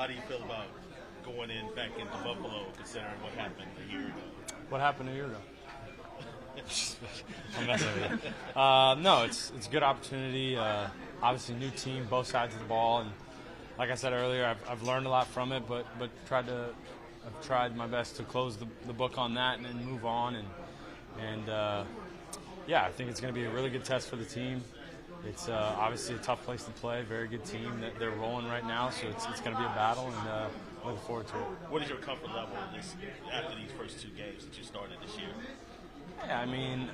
How do you feel about going back into Buffalo, considering what happened a year ago? What happened a year ago? I'm messing with you. No, it's a good opportunity. Obviously, new team, both sides of the ball, and like I said earlier, I've learned a lot from it, but I've tried my best to close the book on that and then move on. And yeah, I think it's going to be a really good test for the team. It's obviously a tough place to play, very good team. They're rolling right now, so it's going to be a battle, and looking forward to it. What is your comfort level after these first 2 games that you started this year? Yeah, I mean,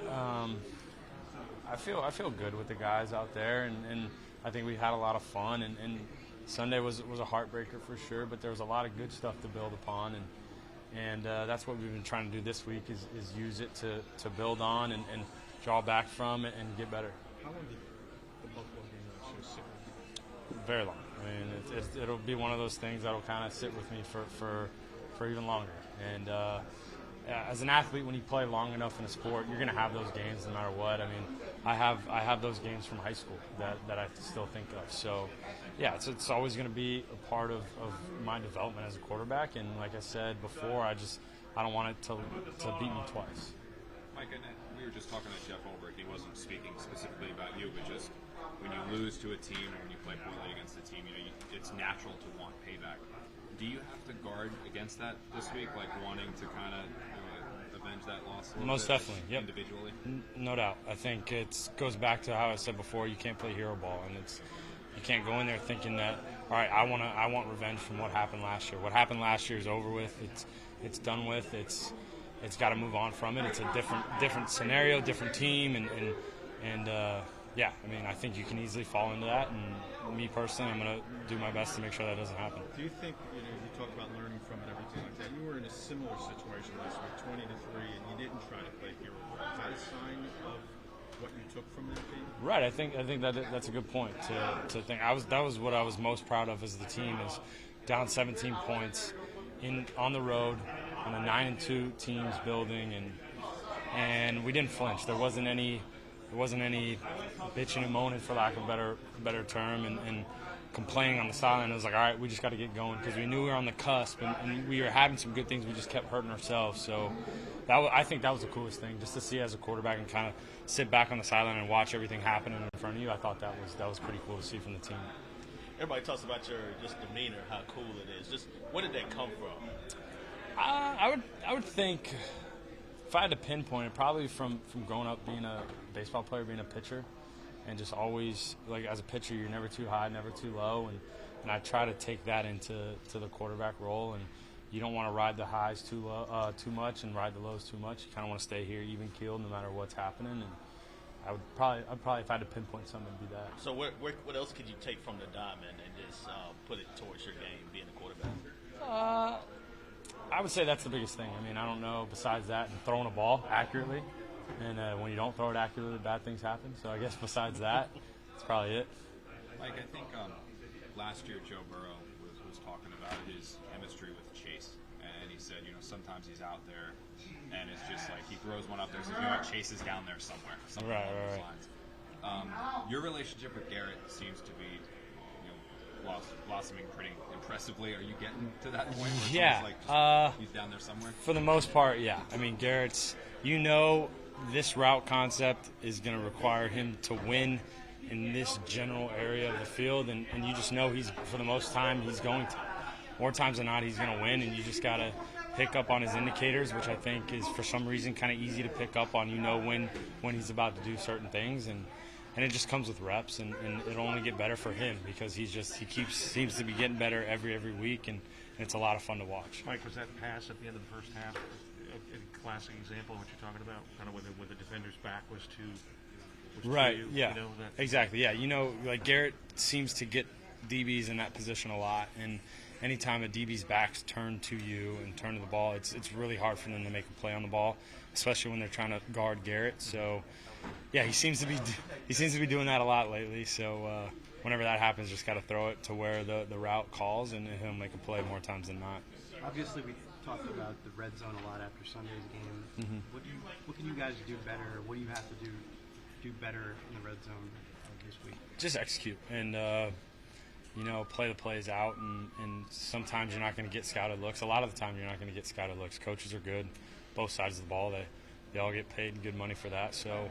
I feel good with the guys out there, and I think we had a lot of fun. And Sunday was a heartbreaker for sure, but there was a lot of good stuff to build upon, and that's what we've been trying to do this week is use it to build on and draw back from it and get better. How long did the Buffalo game actually sit with you? Very long. I mean, it'll be one of those things that'll kind of sit with me for even longer. And as an athlete, when you play long enough in a sport, you're going to have those games no matter what. I mean, I have those games from high school that I still think of. So, yeah, it's always going to be a part of my development as a quarterback. And like I said before, I don't want it to beat me twice. Mike, we were just talking to Jeff Ulbrich. He wasn't speaking specifically about you, but just when you lose to a team or when you play poorly against a team, it's natural to want payback. Do you have to guard against that this week, like wanting to kind of avenge that loss? Most definitely, yep. Individually? No doubt. I think it goes back to how I said before. You can't play hero ball, and you can't go in there thinking that, all right, I want revenge from what happened last year. What happened last year is over with. It's done with. It's got to move on from it. It's a different scenario, different team, and yeah, I mean, I think you can easily fall into that. And me personally, I'm going to do my best to make sure that doesn't happen. Do you think, you talked about learning from it, everything like that. You were in a similar situation this week, 20-3, and you didn't try to play hero ball. Is that a sign of what you took from that game? Right. I think that's a good point to think. That was what I was most proud of as the team is down 17 points on the road on a 9-2 teams building, and we didn't flinch. There wasn't any bitching and moaning, for lack of a better term, and complaining on the sideline. It was like, all right, we just got to get going because we knew we were on the cusp, and we were having some good things. We just kept hurting ourselves. So I think that was the coolest thing, just to see as a quarterback and kind of sit back on the sideline and watch everything happen in front of you. I thought that was pretty cool to see from the team. Everybody talks about your just demeanor, how cool it is. Just where did that come from? I would think if I had to pinpoint it, probably from growing up being a baseball player, being a pitcher, and just always, like, as a pitcher, you're never too high, never too low, and I try to take that into the quarterback role, and you don't want to ride the highs too much and ride the lows too much. You kind of want to stay here even keeled no matter what's happening, and I'd probably if I had to pinpoint something, it'd be that. So what else could you take from the diamond and just put it towards your game, being a quarterback? I would say that's the biggest thing. I mean, I don't know besides that, and throwing a ball accurately. And when you don't throw it accurately, bad things happen. So I guess besides that, that's probably it. Mike, I think last year Joe Burrow was talking about his chemistry with Chase. And he said, sometimes he's out there and it's just like he throws one up there and says, Chase is down there somewhere. Along those lines. Your relationship with Garrett seems to be blossoming pretty impressively. Are you getting to that point where yeah. He's down there somewhere? For the most part, yeah. I mean, Garrett's, this route concept is going to require him to win in this general area of the field, and you just know for the most time, he's going to. More times than not, he's going to win, and you just got to pick up on his indicators, which I think is, for some reason, kind of easy to pick up on. When he's about to do certain things, and it just comes with reps, and it'll only get better for him because seems to be getting better every week, and it's a lot of fun to watch. Mike, was that pass at the end of the first half a classic example of what you're talking about? Kind of when the defender's back was to right? you, yeah, exactly. Yeah, like Garrett seems to get DBs in that position a lot, and anytime a DB's back's turned to you and turn to the ball, it's really hard for them to make a play on the ball, especially when they're trying to guard Garrett. So, yeah, he seems to be doing that a lot lately. So whenever that happens, just got to throw it to where the route calls, and he'll make a play more times than not. Obviously, we talked about the red zone a lot after Sunday's game. Mm-hmm. What can you guys do better? What do you have to do better in the red zone this week? Just execute, and play the plays out, and sometimes you're not going to get scouted looks. A lot of the time you're not going to get scouted looks. Coaches are good, both sides of the ball. They all get paid good money for that. So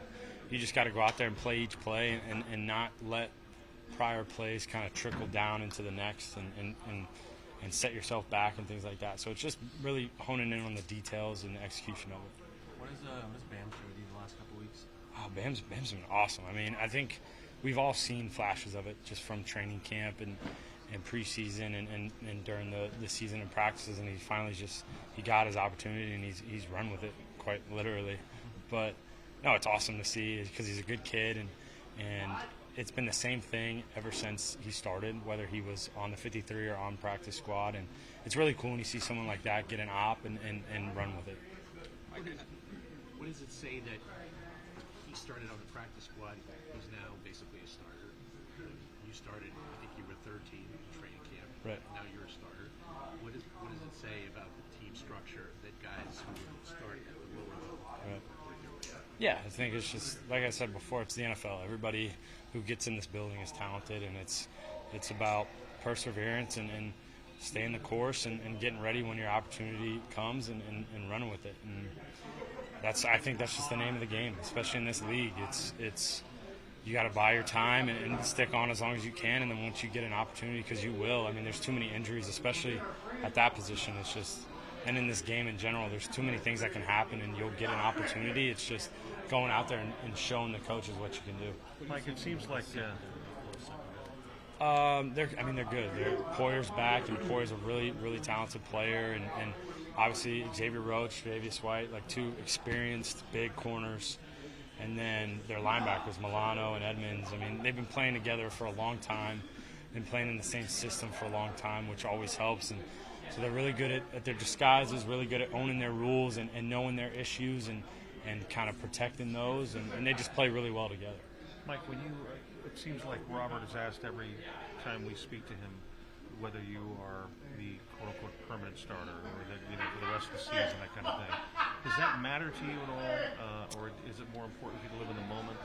you just got to go out there and play each play and not let prior plays kind of trickle down into the next and set yourself back and things like that. So it's just really honing in on the details and the execution of it. What has Bam showed you the last couple weeks? Oh, Bam's been awesome. I mean, I think we've all seen flashes of it just from training camp and preseason and during the season and practices, and he finally he got his opportunity and he's run with it quite literally. But no, it's awesome to see because he's a good kid and it's been the same thing ever since he started, whether he was on the 53 or on practice squad, and it's really cool when you see someone like that get an op and run with it. What does it say that he started on the practice squad? He's now basically a starter. You started, I think you were third team in training camp. Right. Now you're a starter. What does it say about the team structure that guys who start at the lower level? Right. Yeah, I think it's just like I said before. It's the NFL. Everybody who gets in this building is talented, and it's about perseverance and staying the course and getting ready when your opportunity comes and running with it. And I think that's just the name of the game, especially in this league. It's you got to buy your time and stick on as long as you can, and then once you get an opportunity, because you will. I mean, there's too many injuries, especially at that position. It's just, and in this game in general, there's too many things that can happen, and you'll get an opportunity. It's just going out there and showing the coaches what you can do. Mike, it seems like they're good. Poyer's back, and Poyer's a really, really talented player, and obviously Xavier Roach, Davius White, like two experienced big corners, and then their linebackers Milano and Edmonds. I mean, they've been playing together for a long time, been playing in the same system for a long time, which always helps. And so they're really good at their disguises, really good at owning their rules and knowing their issues and kind of protecting those, and they just play really well together. Mike, it seems like Robert is asked every time we speak to him whether you are the quote-unquote permanent starter or for the rest of the season, that kind of thing. Does that matter to you at all, or is it more important for you to live in the moment?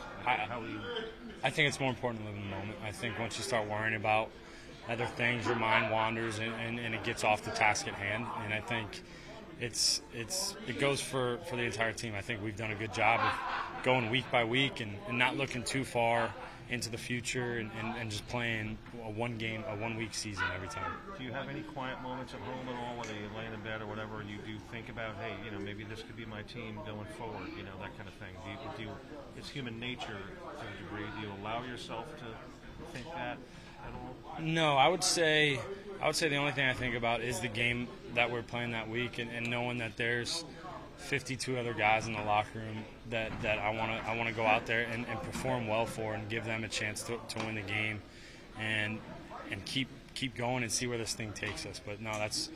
I think it's more important to live in the moment. I think once you start worrying about other things, your mind wanders and it gets off the task at hand. And I think it goes for the entire team. I think we've done a good job of going week by week and not looking too far into the future and just playing a one-week season every time. Do you have any quiet moments at home at all, whether you're laying in bed or whatever, and you do think about, hey, maybe this could be my team going forward, that kind of thing? It's human nature to a degree. Do you allow yourself to think that at all? No, I would say the only thing I think about is the game that we're playing that week and knowing that there's 52 other guys in the locker room that I want to go out there and perform well for and give them a chance to win the game and keep going and see where this thing takes us. But no, that's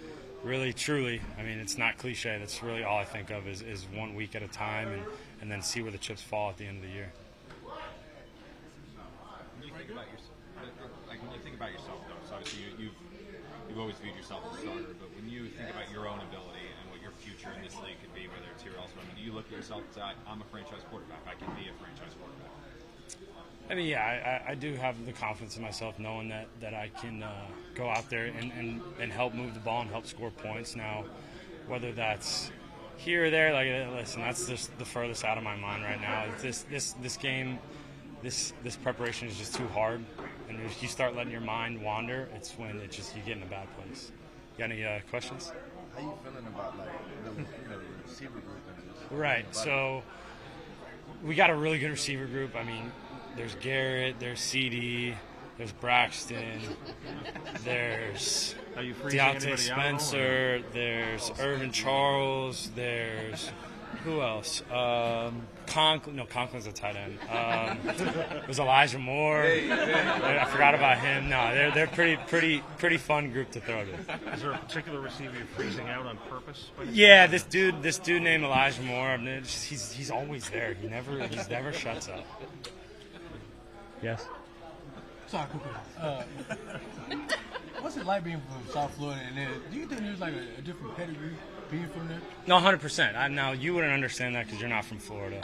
really truly, I mean, it's not cliche. That's really all I think of is 1 week at a time and then see where the chips fall at the end of the year. When you think about yourself, though, so obviously you've always viewed yourself as a starter, but when you think about your own ability and what your future in this league could be, whether it's here or elsewhere, do you look at yourself and say, I'm a franchise quarterback, I can be a franchise quarterback? I mean, yeah, I do have the confidence in myself knowing that I can go out there and help move the ball and help score points. Now, whether that's here or there, listen, that's just the furthest out of my mind right now. This game, this preparation is just too hard. And if you start letting your mind wander, it's when you get in a bad place. You got any questions? How you feeling about the receiver group and this? Right. So we got a really good receiver group. I mean, there's Garrett, there's CD, there's Braxton, there's Deontay Spencer, there's Irvin Charles, there's who else? Conklin's a tight end. It was Elijah Moore. I forgot about him. No, they're pretty fun group to throw to. Is there a particular receiver you're freezing out on purpose? Yeah, this dude named Elijah Moore. I mean, he's always there. He never shuts up. Yes. Sorry, what's it like being from South Florida? And then, do you think there's like a different pedigree being from there? No, 100%. Now you wouldn't understand that because you're not from Florida.